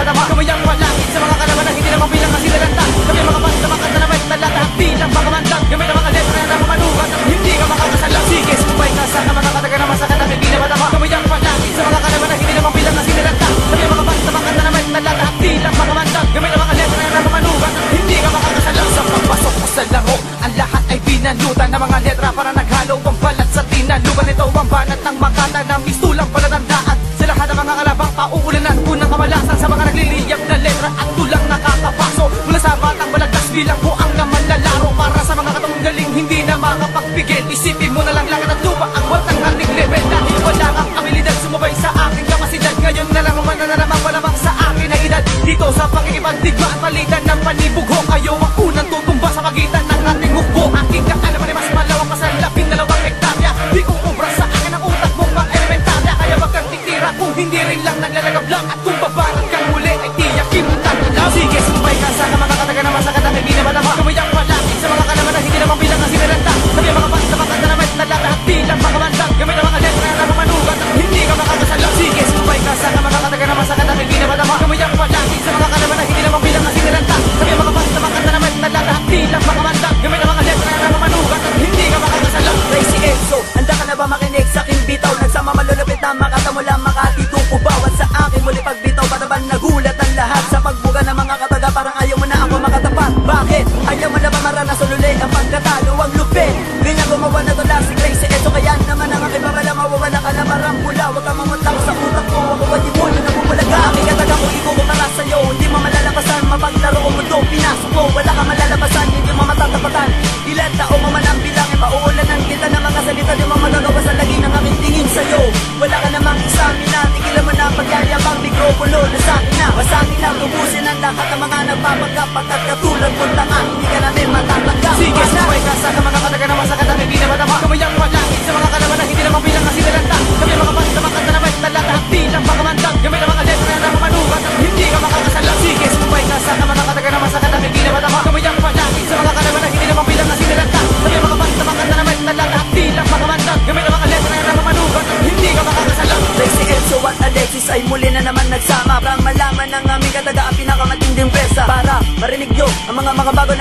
madama. Kamayang palangit sa mga kalaban na hindi naman bilang kasi nalanta. Kami mga basta makanta na may talatahak bilang makamandang. Gamay na mga letra na mamanugat at hindi ka makakasalang. Sige, sumubay ka sa mga kataga na masakit at hindi na madama. Kamayang palangit sa mga kalaban na hindi naman bilang kasi nalanta. Kami mga basta makanta na may talatahak bilang makamandang. Gamay na mga letra na mamanugat at hindi ka makakasalang. Sa pagpasok ko sa laro, ang lahat ay binalutan ng mga letra para naghalo ang balat sa tinaluban. Ito ang banat ng makata na mistulang palatandaan. Sa lahat ng mga kalabang pauulanan, unang kamalasan sa mga nagliliyap na letra at tulang nakakapaso. Mula sa batang balagtas bilang buang na manlalaro. Para sa mga katong galing hindi na makapagbigil. Isipin mo na lang langit at lupa ang watang ating level. Dahil wala kang abilidad sumabay sa aking kapasidad. Ngayon na lang naman na naman malamang sa akin na edad. Dito sa pakikipagdigma at palitan ng panibugho. Kayo ang unang tutumba sa pagitan ng ating hukbo. Aking kaalaman ay mas malawak pa sa 12 hektarya. Di uubra sa akin ang utak mong mga-elementarya. Kaya wag kang titira kung hindi rin lang naglalagab lang. At kung babarat kang muli ay tiyakin mo tatalaw. Sige, sumubay ka sa mga kataga na masakit at hindi na madama. Kamayang palangit sa mga kalaban na hindi naman bilang kasi nalanta. Sabi mga basta makanta na may talatahak bilang makamandang. Gamay na mga letra na mamanugat at hindi ka makakasalang. Sige, sumubay ka sa mga kataga na masakit at hindi na madama. Kamayang palangit sa mga kalaban na hindi naman bilang kasi nalanta. Sabi mga basta makanta na may talatahak bilang makamandang. Gamay na mga letra na mamanugat at hindi ka makakasalang. Tracy Enzo, handa ka na ba makinig sa aking bitaw? Nagsama malulupit na makata mula makatitupo. Bawat sa akin muli pagbitaw, para ba nagulat ang lahat? Sa pagbuga ng mga kataga parang ayaw mo na ako makatapat. Bakit? Ayaw mo na ba maranasan ulit ang pagkatalo ang lupit? Ganyan gumawa na tula si Tracy Enzo. Kaya naman ang aking babala mawawala ka na parang pula. Huwag kang mamutang sa utak ko, ako ba di mo na nabubulaga? Aking kataga ko ikukumaras sa'yo, hindi mo malalapasan. Mapaglaro ko mundo, pinasok ko, wala ka malalapasan. Hindi mo matatapatan, ilan taong mo man ang bilangin. Pauulanan kita ng mga salita, di mo magagawa sa lagi ng aking tingin sa'yo. Wala ka namang isamina, tigilan mo na pagyayabang mikropono na sa'kin na. Basagin na, tubusin ang lahat ng mga nagpapagkap. Pagkat katulad mong tanga, hindi ka namin matatanggap. Sige, sumubay ka sa mga kataga na masakit at hindi na madama. Kamayang palangit sa mga kalaban na hindi naman bilang kasi nalanta. Kami mga basta makanta na may talatahak bilang makamandang. Gamay na mga letra na mamanugat at hindi ka makakasalang. Sige, sumubay ka sa mga kataga na masakit at hindi na madama. Kamayang palangit sa mga kalaban na hindi naman bilang kasi nalanta. Kami mga basta makanta na may talatahak bilang makamandang. Gamay na mga letra na mamanugat at hindi ka makakasalang. Tracy Enzo at Alexis ay muli na naman nagsama. Para malaman ng aming kataga ang pinakamatinding presa. Para marinig nyo ang mga bago